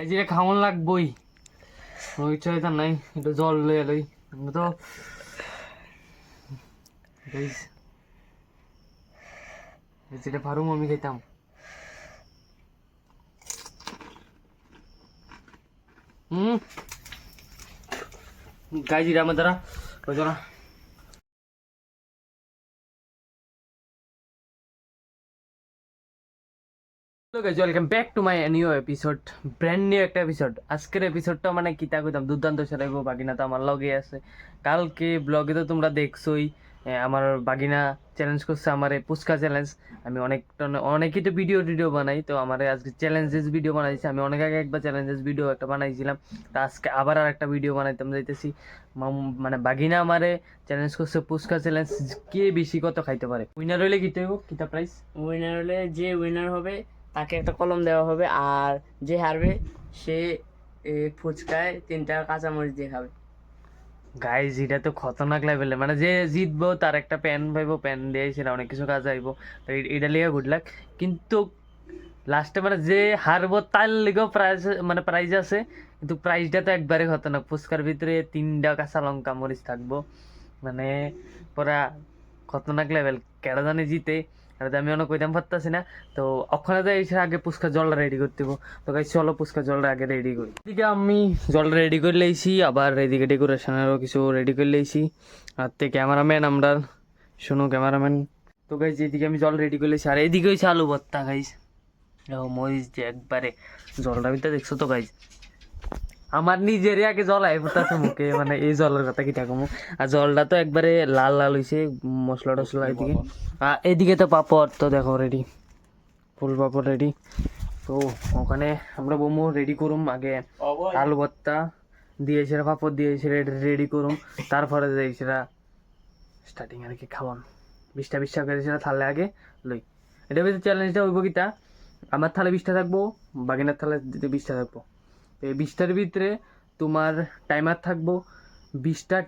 এই যে খাওয়ান লাগবই, ওই চাইতাম নাই, একটু জল লই এলই তো যেটা পারুম আমি খাইতাম। গাইজ এটা আমার দ্বারা বুঝো না। Welcome back to my new episode, brand new একটা এপিসোড। আজকের এপিসোডটা মানে কিতা কইতাম দুর্দান্ত সেরাইব। বাগিনা তো আমার লগে আছে, কালকে ব্লগে তো তোমরা দেখছোই আমার বাগিনা চ্যালেঞ্জ করছে আমার পুচকা চ্যালেঞ্জ। আমি অনেকই তো ভিডিও বানাই, তো আমার আজকে চ্যালেঞ্জেস ভিডিও বানাইছি। আমি অনেক আগে একবার চ্যালেঞ্জেস ভিডিও একটা বানাইছিলাম, তো আজকে আবার আর একটা ভিডিও বানাইতাম যাইতেছি। মানে বাগিনা আমারে চ্যালেঞ্জ করছে পুচকা চ্যালেঞ্জ, কে বেশি কত খাইতে পারে। উইনার হইলে কিতে হইব, কিতা প্রাইস? উইনার হলে যে উইনার হবে তাকে একটা কলম দেওয়া হবে, আর যে হারবে সে ফুচকায় 3টা কাঁচামরিচ দিয়ে খাবে। গাইজ এটা তো খতরনাক লেভেলে, মানে যে জিতবো তার একটা প্যান পাইবো, প্যান দিয়ে সেটা অনেক কিছু কাজ আইবো, তো এটা লিগে গুড লাক। কিন্তু লাস্টে মানে যে হারবো তার লিগেও প্রাইজ, মানে প্রাইজ আছে, কিন্তু প্রাইজটা তো একবারে খতরনাক। ফুচকার ভিতরে 3টা কাঁচা লঙ্কা মরিচ থাকবো, মানে পুরা খতরনাক লেভেল। কেডা জানি জিতে, আর আমি অনেক কইতাম পারতাছি না। তো ওখানে যাই এসে আগে পুচকা জলটা রেডি করতে হইব। তো গাইস চলো পুচকা জলটা আগে রেডি করি। এদিকে আমি জলটা রেডি করে লইছি, আবার এদিকে ডেকোরেশনেরও কিছু রেডি করে লইছি। আর তে ক্যামেরাম্যান আমরা শুনো ক্যামেরাম্যান। তো গাইস এদিকে আমি জল রেডি করে লইছি, আর এদিকে হইছে আলু ভর্তা গাইস। ও মরিচ যে একবারে জলটা ভিতরে দেখছো তো গাইস, আমার নিজেরই আগে জল আই পড়তাছে মুখে, মানে এই জলের কথা কি থাকবো। আর জলটা তো একবারে লাল লাল হইছে, মশলা টসলা এদিকে। আর এদিকে তো পাপড় তো দেখো রেডি, ফুল পাপড় রেডি। তো ওখানে আমরা মোমো রেডি করুম, আগে আলু ভর্তা দিয়ে সেরা পাপড় দিয়ে সেটা রেডি করুম, তারপরে যাই সেটা স্টার্টিং আর কি খাওয়ান। 20টা করে সেটা থালে আগে লই। এটা বেশি চ্যালেঞ্জটা হইব কিতা, আমার থালে 20টা থাকবো, বাগিনার থালে 20টা থাকবো। এই 20টার ভিতরে তোমার টাইমার থাকবো, 20টা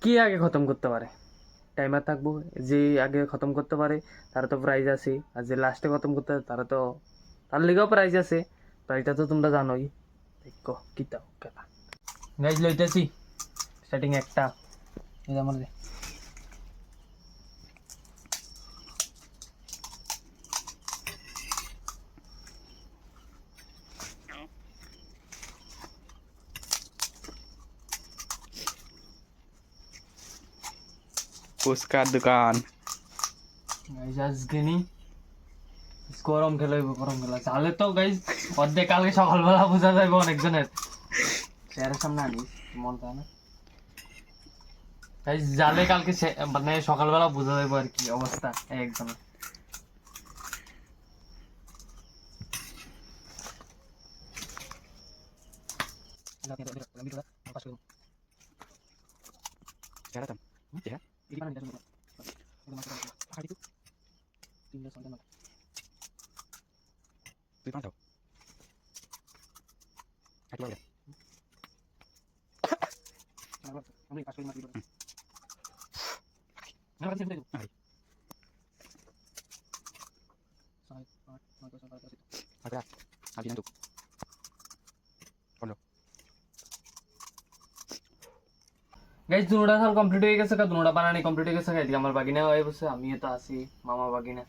কে আগে খতম করতে পারে টাইমার থাকবো। যে আগে খতম করতে পারে তারা তো প্রাইজ আছে, আর যে লাস্টে খতম করতে পারে তারা তো, তার লিগেও প্রাইজ আছে। প্রাইজটা তো তোমরা জানোই। দেখো কিতা খেলা গাইজ লইতেছি স্টার্টিং একটা আমার ফুচকার দোকান। গাইজ আজকে নি গরম খেলা হইব, গরম খেলা চালে তো গাইজ অর্ধেক কালকে সকালবেলা বোঝা যাইব অনেকজনের চেয়ারের সামনে আনিস মন থাকে না গাইজ, জালে কালকে মানে সকালবেলা বোঝা যাইব আর কি অবস্থা একজনের। গাইজ দুনোটা সাল কমপ্লিট হয়ে গেছে, দুনোটা বানানি কমপ্লিট হয়ে গেছে। গাইজ আমার বাগিনা হয়ে বসে, আমিও তো আছি, মামা বাগিনা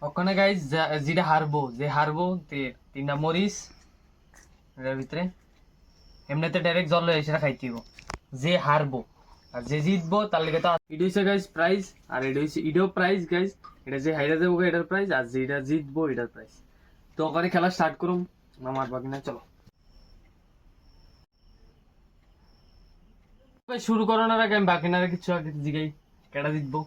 ওখানে। গাইজ যেটা হারবো, যে হারবো 3টা মরিচ এটার ভিতরে এমনিতে ডাইরেক্ট জল লয়ে সেটা খাইতে হইব, যে হারবো। আর যে জিতবো তার লিগে তো এটা হচ্ছে গাইজ প্রাইজ, আর এটা হচ্ছে এটাও প্রাইজ গাইজ। এটা যে হাইরা যাবো এটার প্রাইজ, আর যেটা জিতবো এটার প্রাইজ। তো ওখানে খেলা স্টার্ট করুম মামার বাগিনা, চলো। শুরু করানোর আগে আমি বাকিনারে কিছু আগে জিগাই, কেডা জিতবো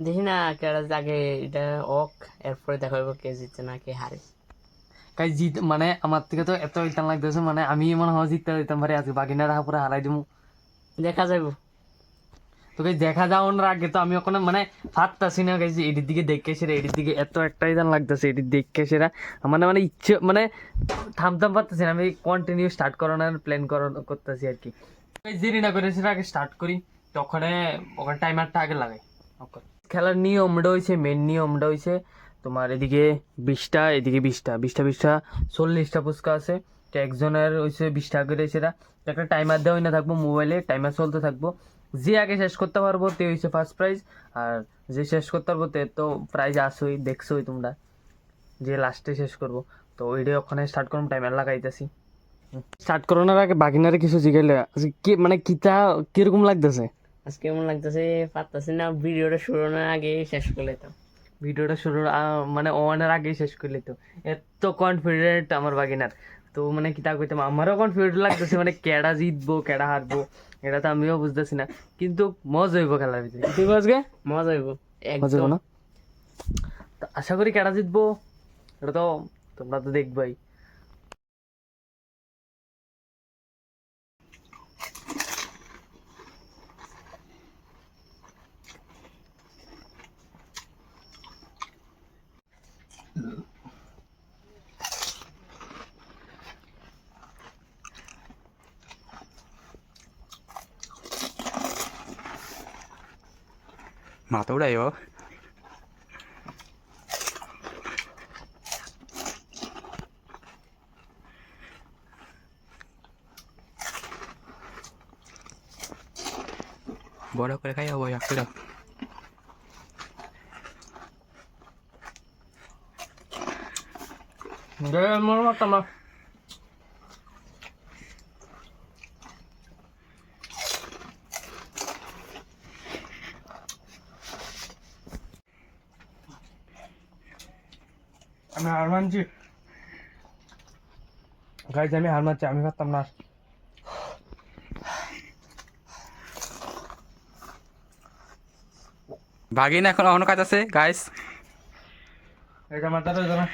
দেখি না কেডা আগে এটা ওক, এরপরে দেখা যাবে কে জিতছে না কে হারে। গাইজ জিত মানে আমার থেকে তো এত ইতান লাগতেছে, মানে আমি মনে হয় জিততে দিতাম পারি আজকে, বাকিনারা পুরো হারাই দিবো। দেখা যাইব। তো গাইজ দেখা যাওয়ার আগে তো আমি ওখানে মানে ফাটতাছি না গাইজ, এটির দিকে দেখে সেরা, এটির দিকে এত একটা ইতান লাগতেছে, এটির দেখে সেরা মানে মানে ইচ্ছে মানে থামতাম পারতেছি না। আমি কন্টিনিউ স্টার্ট করানোর প্ল্যান করতেছি আর কি। দেরি না করে সেটা আগে স্টার্ট করি, তখন ওখানে টাইমারটা আগে লাগাই। খেলার নিয়মটা হয়েছে, মেন নিয়মটা হয়েছে তোমার এদিকে 20টা, এদিকে 20টা 40টা ফুচকা আছে। তো একজনের হচ্ছে 20 টাকা করে সেটা একটা টাইমার দেওয়া না থাকবো, মোবাইলে টাইমার চলতে থাকবো, যে আগে শেষ করতে পারবো তে হচ্ছে ফার্স্ট প্রাইজ, আর যে শেষ করতে পারবো তে তো প্রাইজ আসোই, দেখছোই তোমরা, যে লাস্টে শেষ করবো। তো ওইটাই ওখানে স্টার্ট করুন, টাইমার লাগাইতেছি। স্টার্ট করানোর আগে বাকিনারে কিছু জিগাইলে কি মানে কিটা কিরকম লাগতেছে? আজকে কেমন লাগতেছে পারতাছি না, ভিডিওটা শুরু হওয়ার আগে শেষ করে তো। ভিডিওটা শুরু মানে ওয়ানের আগেই শেষ করলি তো, এত কনফিডেন্ট আমার বাগিনার। তো মানে কিতা কইতাম, আমারও কনফিডেন্ট লাগতেছে, মানে কেডা জিতবো কেডা হারবো এটা তো আমিও বুঝতেছি না, কিন্তু মজা হইব খেলার ভিতরে, কি আজকে মজা হইব মজা হইব একদম। না? তো আশা করি কেডা জিতবো এটা তো তোমরা তো দেখবাই। মাথা উড়াইও। বড় করে খাই হবো একটা। মনে করতাম না। আমি হার মানছি গাইজ, আমি হার মানছি, আমি পারতাম না। ভাগিন এখন অন্য কাজ আছে গাইস। এটা মাথাটা ধরা।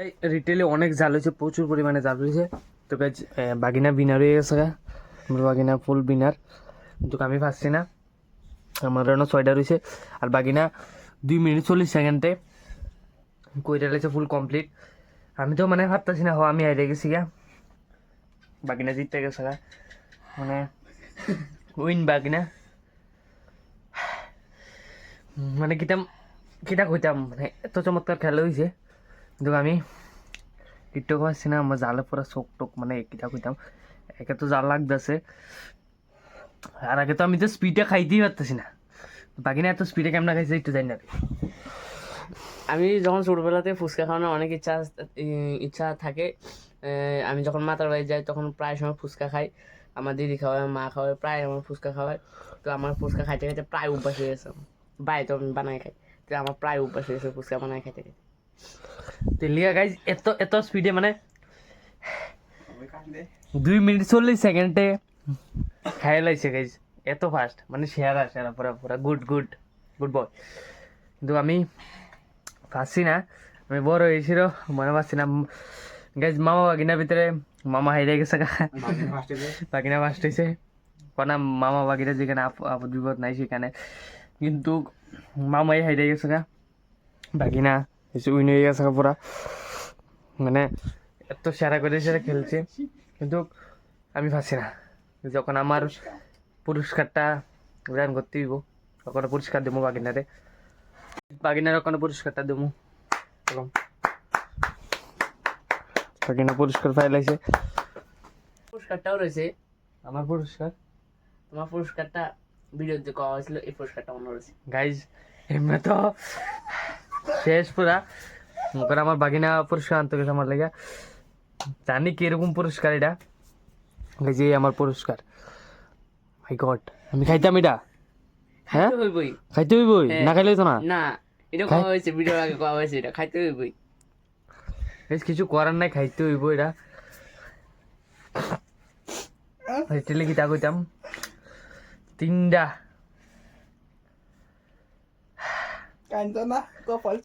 এই রিটেলে অনেক জাল হয়েছে, প্রচুর পরিমাণে জাল হয়েছে। তো গাইজ বাগিনা বিনার হয়ে গেছে, আমার বাগিনা ফুল বিনার, কিন্তু আমি পাচ্ছি না। আমার জন্য 6টা রয়েছে, আর বাগিনা 2 মিনিট 40 সেকেন্ডে কইটা রয়েছে ফুল কমপ্লিট। আমি তো মানে ভাবতেছি না, আমি হাইরে গেছি গা, বাগিনা জিততে গেছে গা, মানে উইন বাগিনা। মানে কিটা কইতাম, মানে এত চমৎকার খেলা হয়েছে, কিন্তু আমি টিকটক পাচ্ছি না। আমার জালে পুরো চোখ টোক, মানে কিটা কইতাম, একে তো জাল লাগতেছে, আর আগে তো আমি তো স্পিডে খাইতেই পারতেছি না। বাকি না এত স্পিডে কেমন খাইছে একটু জানি না। আমি যখন ছোটবেলাতে ফুচকা খাওয়ানোর অনেক ইচ্ছা থাকে। আমি যখন মাতার বাড়ি যাই তখন প্রায় সময় ফুচকা খাই, আমার দিদি খাওয়ায়, মা খাওয়ায়, প্রায় আমার ফুচকা খাওয়ায়। তো আমার ফুচকা খাইতে খাইতে প্রায় অভ্যাস হয়ে গেছে, বাড়িতে আমি বানাই খাই, তো আমার প্রায় অভ্যাস হয়ে গেছে ফুচকা বানাই খাইতে খাইতে। তেলিয়া গাইজ এত এত স্পিডে, মানে 2 মিনিট 40 সেকেন্ডে খাই লাইছে গাইজ, এত ফাস্ট, মানে সেরা সেরা পুরা পুরা গুড গুড গুড বয়। কিন্তু আমি পাচ্ছি না, আমি বড় হয়েছিল মনে পাচ্ছি না গাইজ। মামা বাগিনার ভিতরে মামা হাইরে গেছে গা, বাগিনা ফার্স্ট হয়েছে, কোনা মামা বাগিনা যেখানে আপদ বিপদ নাই সেখানে, কিন্তু মামাই হাইরে গেছে গা, বাগিনা এসে উইন হয়ে গেছে গা পুরা, মানে এত সেরা করে সেরা খেলছে, কিন্তু আমি পাচ্ছি না। যখন আমার পুরস্কারটা গ্রহণ করতে হইব তখন পুরস্কার দেবো বাগিনারে, বাগিনার ওখানে পুরস্কারটা দেবো, তখন বাগিনা পুরস্কার পাইলাইছে। পুরস্কারটাও রয়েছে, আমার পুরস্কার, তোমার পুরস্কারটা ভিডিওতে কওয়া হয়েছিল, এই পুরস্কারটা অন্য রয়েছে গাইজ। এমনি তো শেষ পুরা, কারণ আমার বাগিনা পুরস্কার আনতে গেছে আমার লেগে, জানি কিরকম পুরস্কার এটা, এই যে আমার পুরস্কার। মাই গড, আমি খাইতাম এটা, হ্যাঁ খাইতে হইবই। খাইতে হইবই, না খাইলে তো না। না, এটা কওয়া হয়েছে, ভিডিওর আগে কওয়া হয়েছে, এটা খাইতে হইবই। বেশ কিছু করার নাই, খাইতে হইব এটা। হোটেলে কি তা কইতাম 3টা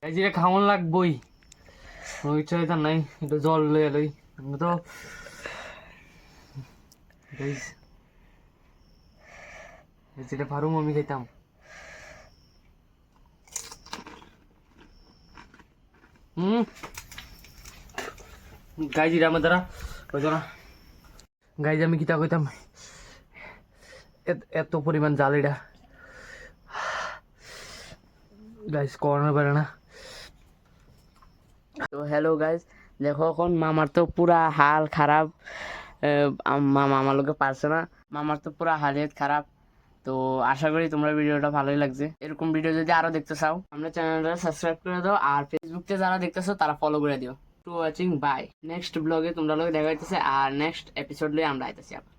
এই যে খাওয়ান লাগবই, কোনো ইচ্ছা হইতাম নাই, একটু জল লই লই আমি তো যেটা পারুম আমি খাইতাম। গাইজ এটা আমার দ্বারা হইতো না। গাইজ আমি কিতা কইতাম, এত পরিমাণ জাল এটা গাইজ করানো পারে না, তো হ্যালো গাইজ, দেখো এখন মামার তো পুরা হাল খারাপ। মামা আমার লোকে পারছে না, মামার তো পুরা হালত খারাপ। তো আশা করি তোমরা ভিডিওটা ভালোই লাগছে। এরকম ভিডিও যদি আরো দেখতে চাও আমরা চ্যানেলটা সাবস্ক্রাইব করে দাও, আর ফেসবুকে যারা দেখতেছো তারা ফলো করে দিও। Two watching, by. নেক্সট ব্লগে তোমরা লোক দেখা হইতেছে, আর নেক্সট এপিসোড লই আমরা আইতেছি আবার।